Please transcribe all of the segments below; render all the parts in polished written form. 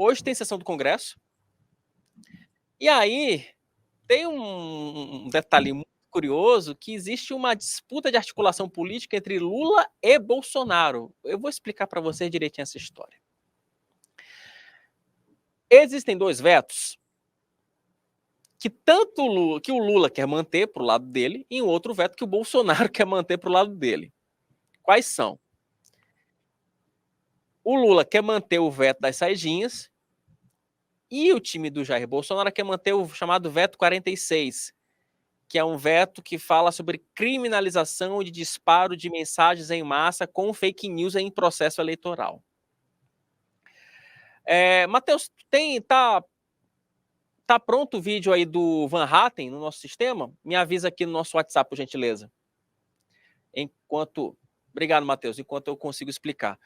Hoje tem sessão do Congresso. E aí tem um detalhe muito curioso, que existe uma disputa de articulação política entre Lula e Bolsonaro. Eu vou explicar para você direitinho essa história. Existem 2 vetos que que o Lula quer manter para o lado dele e um outro veto que o Bolsonaro quer manter para o lado dele. Quais são? O Lula quer manter o veto das saidinhas e o time do Jair Bolsonaro quer manter o chamado veto 46, que é um veto que fala sobre criminalização de disparo de mensagens em massa com fake news em processo eleitoral. Matheus, tá pronto o vídeo aí do Van Hatten no nosso sistema? Me avisa aqui no nosso WhatsApp, por gentileza. Obrigado, Matheus, enquanto eu consigo explicar.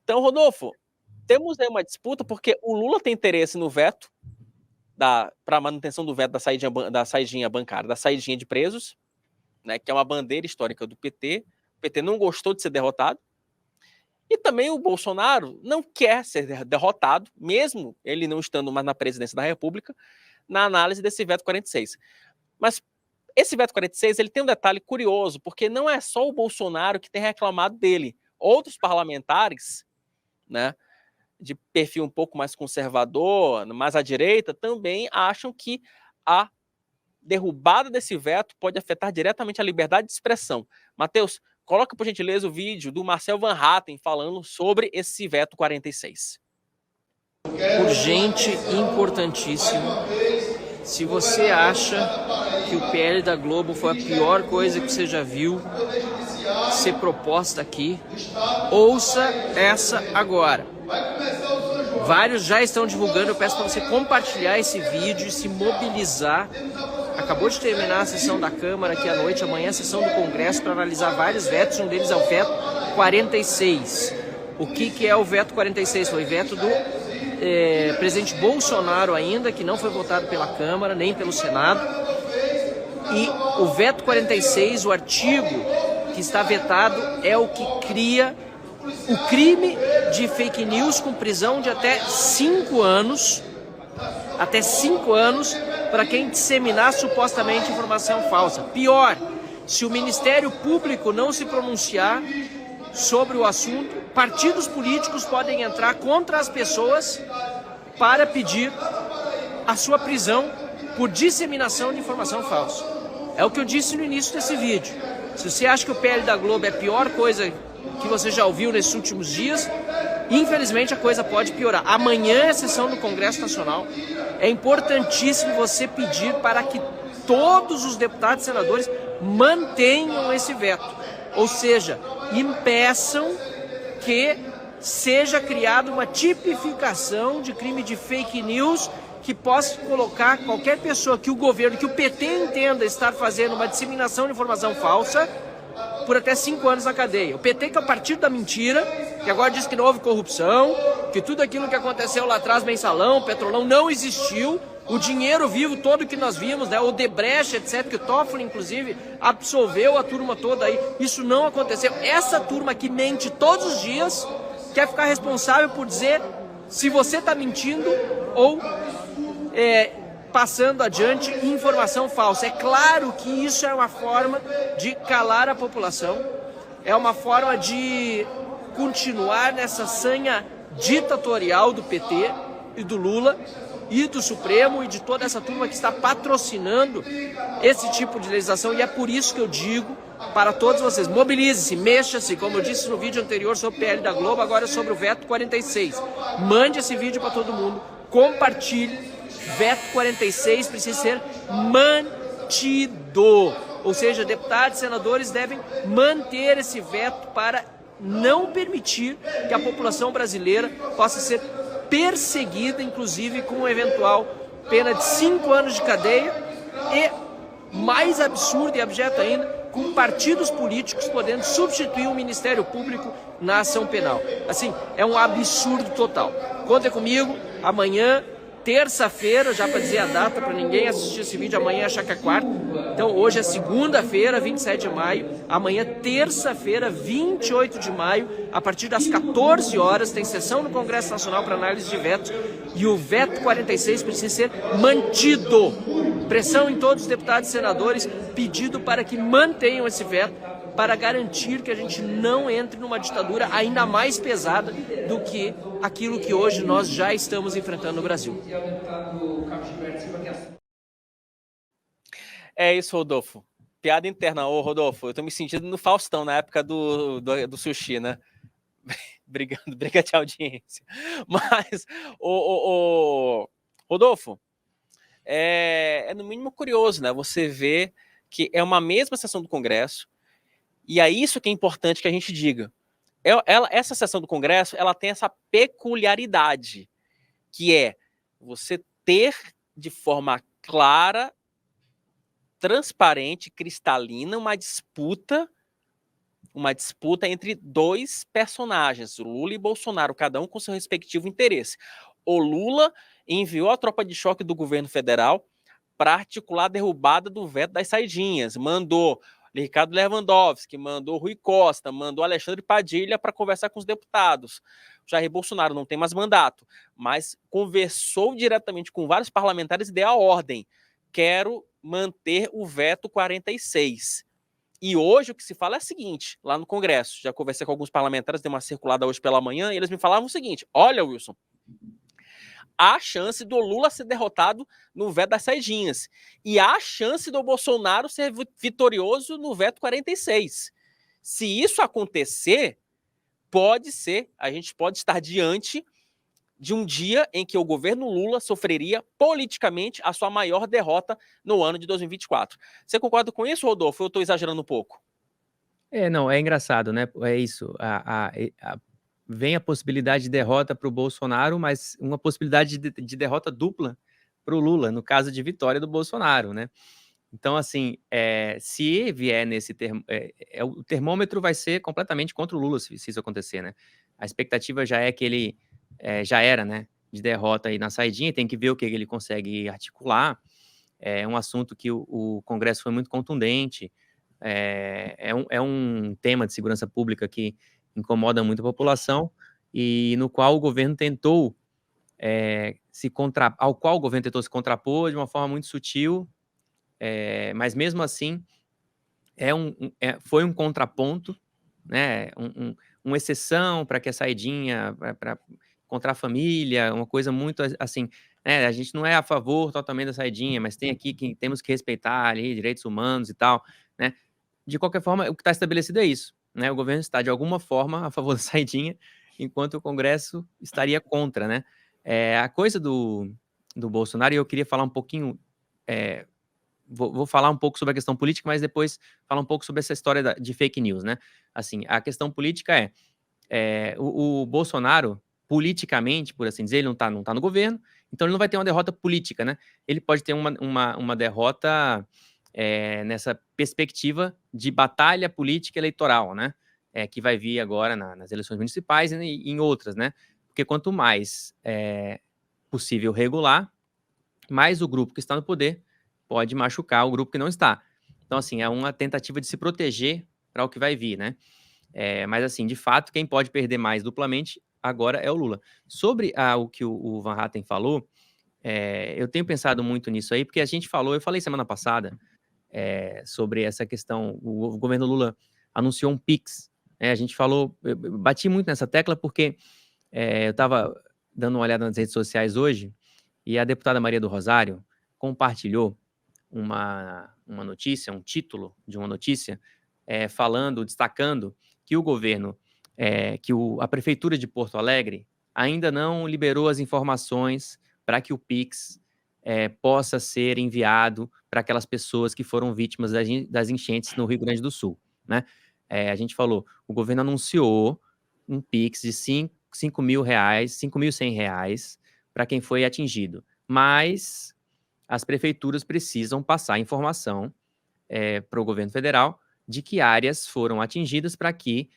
Então, Rodolfo, temos aí uma disputa porque o Lula tem interesse no veto para a manutenção do veto da saidinha bancária, da saidinha de presos, né, que é uma bandeira histórica do PT. O PT não gostou de ser derrotado. E também o Bolsonaro não quer ser derrotado, mesmo ele não estando mais na presidência da República, na análise desse veto 46. Mas esse veto 46 ele tem um detalhe curioso, porque não é só o Bolsonaro que tem reclamado dele. Outros parlamentares, né, de perfil um pouco mais conservador, mais à direita, também acham que a derrubada desse veto pode afetar diretamente a liberdade de expressão. Matheus, coloca, por gentileza, o vídeo do Marcel Van Hatten falando sobre esse veto 46. Urgente e importantíssimo. Se você acha que o PL da Globo foi a pior coisa que você já viu ser proposta aqui, ouça essa agora. Vários já estão divulgando, eu peço para você compartilhar esse vídeo e se mobilizar. Acabou de terminar a sessão da Câmara aqui à noite, amanhã a sessão do Congresso para analisar vários vetos, um deles é o veto 46. O que é o veto 46? Foi veto do presidente Bolsonaro ainda, que não foi votado pela Câmara, nem pelo Senado. E o veto 46, o artigo que está vetado, é o que cria o crime de fake news com prisão de até 5 anos, para quem disseminar supostamente informação falsa. Pior, se o Ministério Público não se pronunciar sobre o assunto, partidos políticos podem entrar contra as pessoas para pedir a sua prisão por disseminação de informação falsa. É o que eu disse no início desse vídeo. Se você acha que o PL da Globo é a pior coisa que você já ouviu nesses últimos dias, infelizmente a coisa pode piorar. Amanhã é a sessão do Congresso Nacional. É importantíssimo você pedir para que todos os deputados e senadores mantenham esse veto. Ou seja, impeçam que seja criada uma tipificação de crime de fake news que possa colocar qualquer pessoa que o governo, que o PT entenda estar fazendo uma disseminação de informação falsa por até 5 anos na cadeia. O PT, que é o partido da mentira, que agora diz que não houve corrupção, que tudo aquilo que aconteceu lá atrás, mensalão, petrolão, não existiu, o dinheiro vivo todo que nós vimos, né, o Odebrecht, etc., que o Toffoli, inclusive, absolveu a turma toda aí, isso não aconteceu. Essa turma que mente todos os dias quer ficar responsável por dizer se você está mentindo ou passando adiante informação falsa. É claro que isso é uma forma de calar a população, é uma forma de continuar nessa sanha ditatorial do PT e do Lula e do Supremo e de toda essa turma que está patrocinando esse tipo de legislação, e é por isso que eu digo para todos vocês, mobilize-se, mexa-se, como eu disse no vídeo anterior sobre o PL da Globo, agora sobre o veto 46. Mande esse vídeo para todo mundo, compartilhe. Veto 46 precisa ser mantido, ou seja, deputados e senadores devem manter esse veto para não permitir que a população brasileira possa ser perseguida, inclusive com uma eventual pena de 5 anos de cadeia e, mais absurdo e abjeto ainda, com partidos políticos podendo substituir o Ministério Público na ação penal. Assim, é um absurdo total. Conta comigo, amanhã terça-feira, já para dizer a data, para ninguém assistir esse vídeo amanhã e achar que é quarta. Então hoje é segunda-feira, 27 de maio, amanhã terça-feira, 28 de maio, a partir das 14 horas, tem sessão no Congresso Nacional para análise de vetos e o veto 46 precisa ser mantido. Pressão em todos os deputados e senadores, pedido para que mantenham esse veto, para garantir que a gente não entre numa ditadura ainda mais pesada do que aquilo que hoje nós já estamos enfrentando no Brasil. É isso, Rodolfo. Piada interna. Ô, Rodolfo, eu tô me sentindo no Faustão, na época do sushi, né? Briga de audiência. Mas, Rodolfo, é no mínimo curioso, né? Você vê que é uma mesma sessão do Congresso, e é isso que é importante que a gente diga. Essa sessão do Congresso, ela tem essa peculiaridade, que é você ter de forma clara, transparente, cristalina, uma disputa entre dois personagens, Lula e Bolsonaro, cada um com seu respectivo interesse. O Lula enviou a tropa de choque do governo federal para articular a derrubada do veto das saidinhas, mandou Ricardo Lewandowski, mandou Rui Costa, mandou Alexandre Padilha para conversar com os deputados. Jair Bolsonaro não tem mais mandato, mas conversou diretamente com vários parlamentares e deu a ordem: quero manter o veto 46. E hoje o que se fala é o seguinte, lá no Congresso, já conversei com alguns parlamentares, dei uma circulada hoje pela manhã, e eles me falavam o seguinte: olha, Wilson, há chance do Lula ser derrotado no veto das saidinhas. E há chance do Bolsonaro ser vitorioso no veto 46. Se isso acontecer, a gente pode estar diante de um dia em que o governo Lula sofreria politicamente a sua maior derrota no ano de 2024. Você concorda com isso, Rodolfo? Eu estou exagerando um pouco. Não, é engraçado, né? É isso. Vem a possibilidade de derrota para o Bolsonaro, mas uma possibilidade de derrota dupla para o Lula, no caso de vitória do Bolsonaro, né? Então, assim, se vier nesse termo, o termômetro vai ser completamente contra o Lula se isso acontecer, né? A expectativa já é que ele já era, né, de derrota aí na saidinha, tem que ver o que ele consegue articular. É um assunto que o Congresso foi muito contundente, é um tema de segurança pública que incomoda muito a população e no qual o governo tentou ao qual o governo tentou se contrapor de uma forma muito sutil, mas mesmo assim foi um contraponto, né, uma exceção para que a saidinha contra a família, uma coisa muito assim, né, a gente não é a favor totalmente da saidinha, mas tem aqui que temos que respeitar ali direitos humanos e tal, né? De qualquer forma, o que está estabelecido é isso, né? O governo está, de alguma forma, a favor da saidinha, enquanto o Congresso estaria contra, né? A coisa do Bolsonaro, e eu queria falar um pouquinho, vou falar um pouco sobre a questão política, mas depois falar um pouco sobre essa história de fake news, né? Assim, a questão política o Bolsonaro, politicamente, por assim dizer, ele não tá no governo, então ele não vai ter uma derrota política, né? Ele pode ter uma derrota nessa perspectiva de batalha política eleitoral, né? Que vai vir agora nas eleições municipais e em outras, né? Porque quanto mais possível regular, mais o grupo que está no poder pode machucar o grupo que não está. Então, assim, é uma tentativa de se proteger para o que vai vir, né? Mas, assim, de fato, quem pode perder mais duplamente agora é o Lula. Sobre o que o Van Hatten falou, eu tenho pensado muito nisso aí, porque eu falei semana passada sobre essa questão, o governo Lula anunciou um Pix, a gente falou, eu bati muito nessa tecla porque eu estava dando uma olhada nas redes sociais hoje e a deputada Maria do Rosário compartilhou uma notícia, um título de uma notícia, destacando que o governo, a Prefeitura de Porto Alegre ainda não liberou as informações para que o Pix possa ser enviado para aquelas pessoas que foram vítimas das enchentes no Rio Grande do Sul, né? A gente falou, o governo anunciou um Pix de R$5.000, R$5.100 para quem foi atingido, mas as prefeituras precisam passar informação para o governo federal de que áreas foram atingidas para que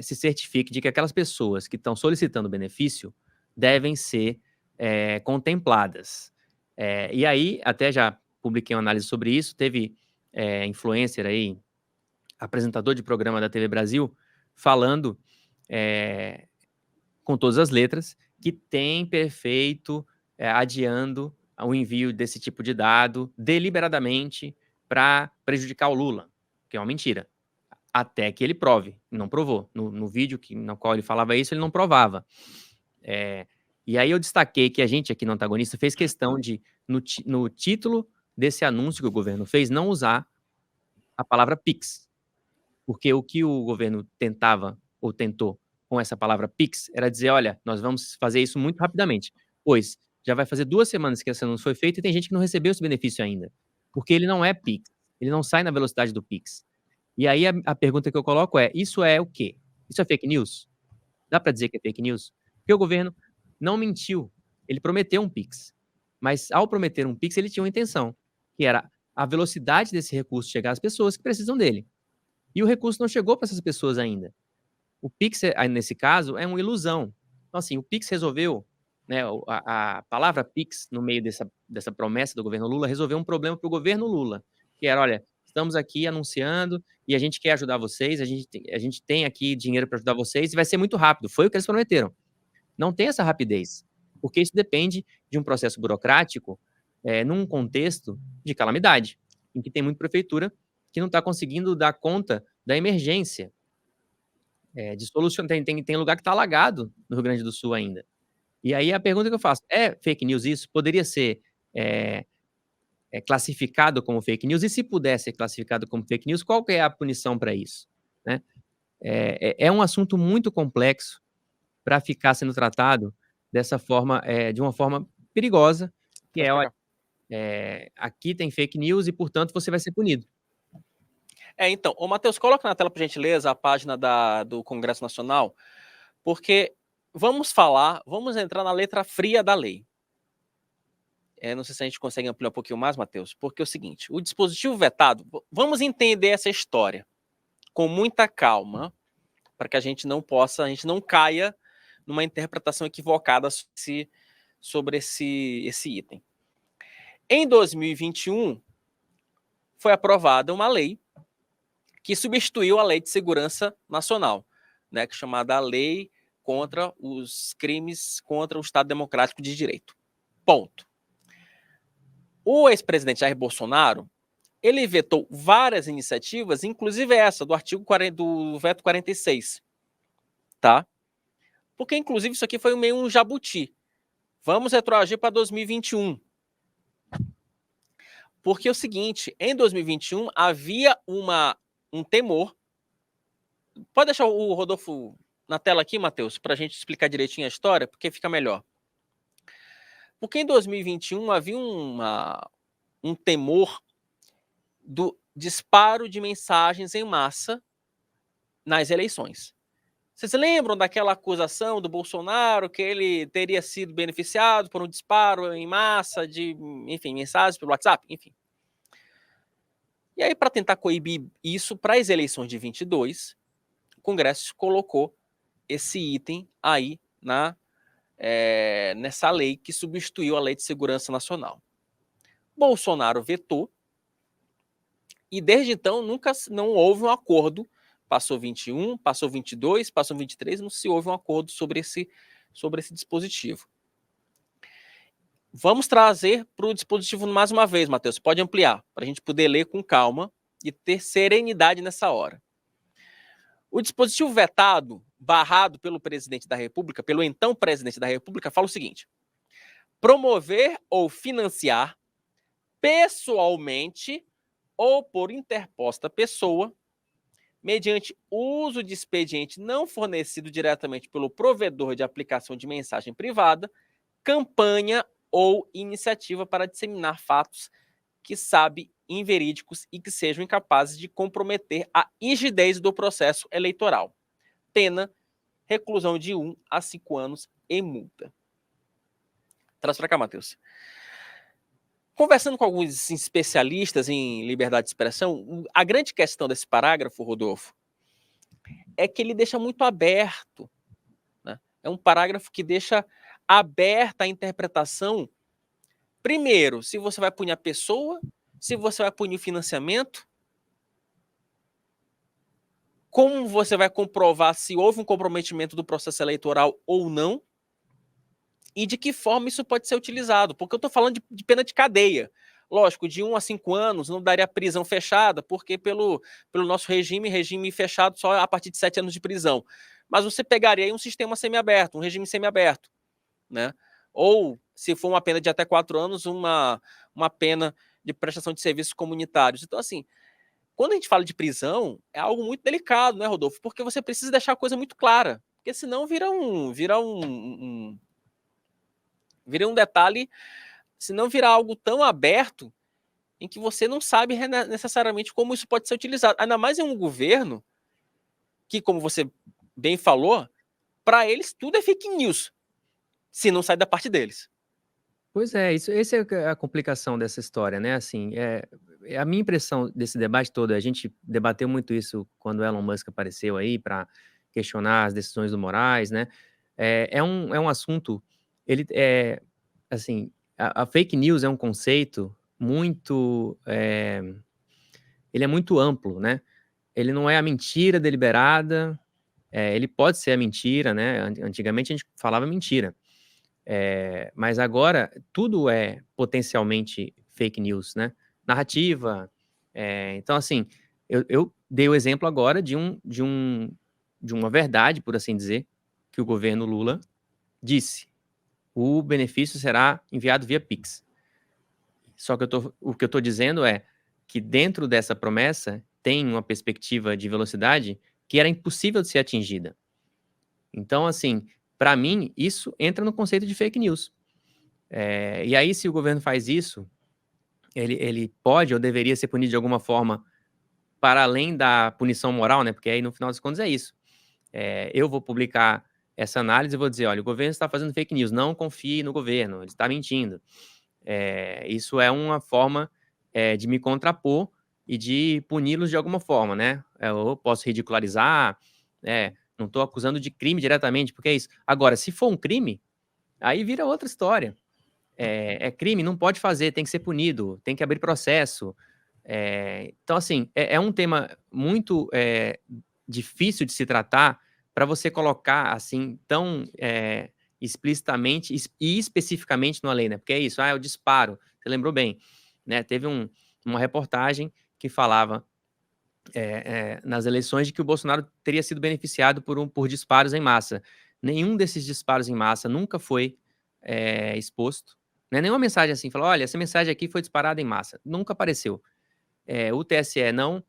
se certifique de que aquelas pessoas que estão solicitando benefício devem ser contempladas. E aí, até já publiquei uma análise sobre isso, teve influencer aí, apresentador de programa da TV Brasil, falando com todas as letras que tem perfeito adiando o envio desse tipo de dado deliberadamente para prejudicar o Lula, que é uma mentira. Até que ele prove, não provou. No vídeo no qual ele falava isso, ele não provava. E aí eu destaquei que a gente aqui no Antagonista fez questão de, no título desse anúncio que o governo fez, não usar a palavra Pix. Porque o que o governo tentava, ou tentou, com essa palavra Pix, era dizer, olha, nós vamos fazer isso muito rapidamente, pois já vai fazer 2 semanas que esse anúncio foi feito e tem gente que não recebeu esse benefício ainda. Porque ele não é Pix, ele não sai na velocidade do Pix. E aí a pergunta que eu coloco é, isso é o quê? Isso é fake news? Dá para dizer que é fake news? Porque o governo não mentiu, ele prometeu um Pix. Mas ao prometer um Pix, ele tinha uma intenção, que era a velocidade desse recurso chegar às pessoas que precisam dele. E o recurso não chegou para essas pessoas ainda. O Pix, nesse caso, é uma ilusão. Então, assim, o Pix resolveu, né, a palavra Pix, no meio dessa promessa do governo Lula, resolveu um problema para o governo Lula, que era, olha, estamos aqui anunciando e a gente quer ajudar vocês, a gente tem aqui dinheiro para ajudar vocês e vai ser muito rápido. Foi o que eles prometeram. Não tem essa rapidez, porque isso depende de um processo burocrático num contexto de calamidade, em que tem muita prefeitura que não está conseguindo dar conta da emergência, de solução. Tem lugar que está alagado no Rio Grande do Sul ainda. E aí a pergunta que eu faço, é fake news isso? Poderia ser classificado como fake news? E se puder ser classificado como fake news, qual que é a punição para isso? Né? É um assunto muito complexo para ficar sendo tratado dessa forma, de uma forma perigosa, que olha, aqui tem fake news e, portanto, você vai ser punido. Então, ô Matheus, coloca na tela, por gentileza, a página do Congresso Nacional, porque vamos entrar na letra fria da lei. Não sei se a gente consegue ampliar um pouquinho mais, Matheus, porque é o seguinte, o dispositivo vetado, vamos entender essa história com muita calma, para que a gente não caia numa interpretação equivocada sobre esse item. Em 2021, foi aprovada uma lei que substituiu a Lei de Segurança Nacional, né, que é chamada Lei contra os Crimes contra o Estado Democrático de Direito. Ponto. O ex-presidente Jair Bolsonaro, ele vetou várias iniciativas, inclusive essa, do artigo 40, do veto 46, tá? Porque, inclusive, isso aqui foi meio um jabuti. Vamos retroagir para 2021. Porque é o seguinte, em 2021 havia um temor. Pode deixar o Rodolfo na tela aqui, Matheus, para a gente explicar direitinho a história, porque fica melhor. Porque em 2021 havia um temor do disparo de mensagens em massa nas eleições. Vocês lembram daquela acusação do Bolsonaro que ele teria sido beneficiado por um disparo em massa de, enfim, mensagens pelo WhatsApp? Enfim. E aí, para tentar coibir isso para as eleições de 22, o Congresso colocou esse item aí nessa lei que substituiu a Lei de Segurança Nacional. Bolsonaro vetou e desde então não houve um acordo. Passou 21, passou 22, passou 23, não se houve um acordo sobre esse dispositivo. Vamos trazer para o dispositivo mais uma vez, Matheus. Pode ampliar, para a gente poder ler com calma e ter serenidade nessa hora. O dispositivo vetado, barrado pelo presidente da República, pelo então presidente da República, fala o seguinte: promover ou financiar pessoalmente ou por interposta pessoa, mediante uso de expediente não fornecido diretamente pelo provedor de aplicação de mensagem privada, campanha ou iniciativa para disseminar fatos que sabe inverídicos e que sejam incapazes de comprometer a rigidez do processo eleitoral. Pena, reclusão de 1 a 5 anos e multa. Traz para cá, Matheus. Conversando com alguns especialistas em liberdade de expressão, a grande questão desse parágrafo, Rodolfo, é que ele deixa muito aberto, né? É um parágrafo que deixa aberta à interpretação, primeiro, se você vai punir a pessoa, se você vai punir o financiamento, como você vai comprovar se houve um comprometimento do processo eleitoral ou não, e de que forma isso pode ser utilizado, porque eu estou falando de pena de cadeia. Lógico, de 1 a 5 anos não daria prisão fechada, porque pelo nosso regime fechado só a partir de 7 anos de prisão. Mas você pegaria aí um sistema semiaberto, um regime semiaberto, né? Ou, se for uma pena de até 4 anos, uma pena de prestação de serviços comunitários. Então, assim, quando a gente fala de prisão, é algo muito delicado, né, Rodolfo? Porque você precisa deixar a coisa muito clara, porque senão vira um detalhe, senão vira algo tão aberto em que você não sabe necessariamente como isso pode ser utilizado. Ainda mais em um governo que, como você bem falou, para eles tudo é fake news, se não sai da parte deles. Pois é, esse é a complicação dessa história, né? Assim, a minha impressão desse debate todo, a gente debateu muito isso quando Elon Musk apareceu aí para questionar as decisões do Moraes, né? É um assunto, assim, a fake news é um conceito muito, ele é muito amplo, né? Ele não é a mentira deliberada, ele pode ser a mentira, né? Antigamente a gente falava mentira. Mas agora tudo é potencialmente fake news, né? Narrativa. Então, assim, eu dei o exemplo agora de uma verdade, por assim dizer, que o governo Lula disse. O benefício será enviado via Pix. Só que o que eu estou dizendo é que dentro dessa promessa tem uma perspectiva de velocidade que era impossível de ser atingida. Então, assim, para mim, isso entra no conceito de fake news. E aí, se o governo faz isso, ele pode ou deveria ser punido de alguma forma para além da punição moral, né? Porque aí, no final das contas, é isso. Eu vou publicar essa análise e vou dizer, olha, o governo está fazendo fake news, não confie no governo, ele está mentindo. Isso é uma forma de me contrapor e de puni-los de alguma forma, né? Eu posso ridicularizar, não estou acusando de crime diretamente, porque é isso. Agora, se for um crime, aí vira outra história. É crime, não pode fazer, tem que ser punido, tem que abrir processo. Então, assim, é um tema muito difícil de se tratar para você colocar, assim, tão explicitamente e especificamente numa lei, né? Porque é isso, é o disparo, você lembrou bem, né? Teve uma reportagem que falava nas eleições de que o Bolsonaro teria sido beneficiado por disparos em massa. Nenhum desses disparos em massa nunca foi exposto. Não é nenhuma mensagem assim, falou, olha, essa mensagem aqui foi disparada em massa. Nunca apareceu. O TSE não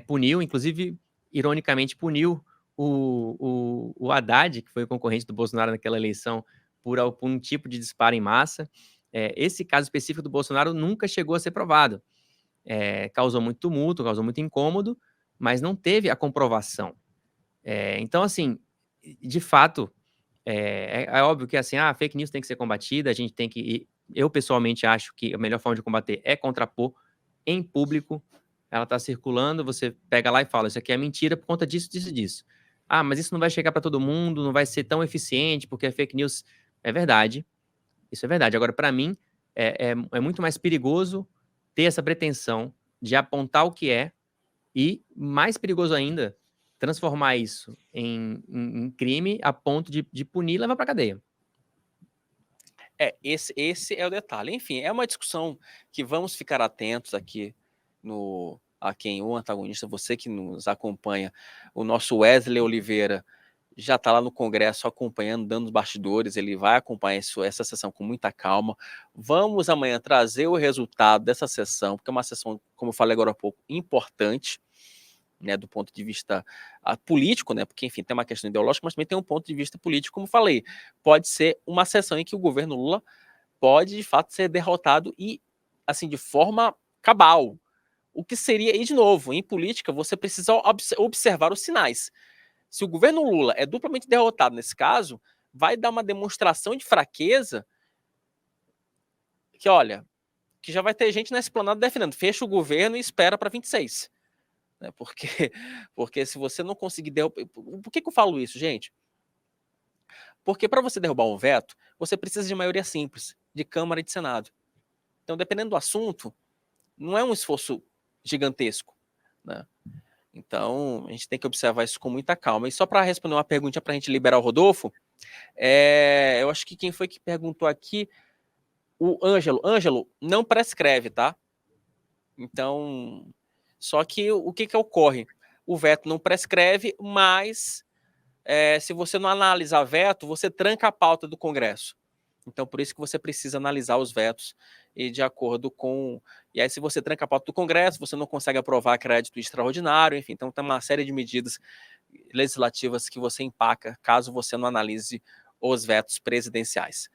puniu, inclusive, ironicamente, puniu o Haddad, que foi o concorrente do Bolsonaro naquela eleição, por um tipo de disparo em massa. Esse caso específico do Bolsonaro nunca chegou a ser provado. Causou muito tumulto, causou muito incômodo, mas não teve a comprovação. Então, assim, de fato, é óbvio que assim, a fake news tem que ser combatida, a gente tem que... Eu, pessoalmente, acho que a melhor forma de combater é contrapor em público. Ela está circulando, você pega lá e fala, isso aqui é mentira por conta disso, disso e disso. Ah, mas isso não vai chegar para todo mundo, não vai ser tão eficiente, porque a fake news... É verdade, isso é verdade. Agora, para mim, é muito mais perigoso ter essa pretensão de apontar o que é e, mais perigoso ainda, transformar isso em crime a ponto de punir e levar para cadeia. Esse é o detalhe. Enfim, é uma discussão que vamos ficar atentos aqui a quem o antagonista, você que nos acompanha, o nosso Wesley Oliveira já está lá no Congresso acompanhando, dando os bastidores, ele vai acompanhar essa sessão com muita calma. Vamos amanhã trazer o resultado dessa sessão, porque é uma sessão, como eu falei agora há pouco, importante, né, do ponto de vista político, né, porque, enfim, tem uma questão ideológica, mas também tem um ponto de vista político, como falei. Pode ser uma sessão em que o governo Lula pode, de fato, ser derrotado e, assim, de forma cabal. O que seria, e de novo, em política, você precisa observar os sinais. Se o governo Lula é duplamente derrotado nesse caso, vai dar uma demonstração de fraqueza que, olha, que já vai ter gente na esplanada defendendo, fecha o governo e espera para 26. Né? Porque se você não conseguir derrubar... Por que eu falo isso, gente? Porque para você derrubar um veto, você precisa de maioria simples, de Câmara e de Senado. Então, dependendo do assunto, não é um esforço gigantesco, né? Então, a gente tem que observar isso com muita calma. E só para responder uma perguntinha para a gente liberar o Rodolfo, eu acho que quem foi que perguntou aqui, o Ângelo. Ângelo, não prescreve, tá? Então, só que o que ocorre? O veto não prescreve, mas se você não analisar veto, você tranca a pauta do Congresso. Então, por isso que você precisa analisar os vetos e de acordo com... E aí, se você tranca a pauta do Congresso, você não consegue aprovar crédito extraordinário, enfim. Então, tem uma série de medidas legislativas que você empaca caso você não analise os vetos presidenciais.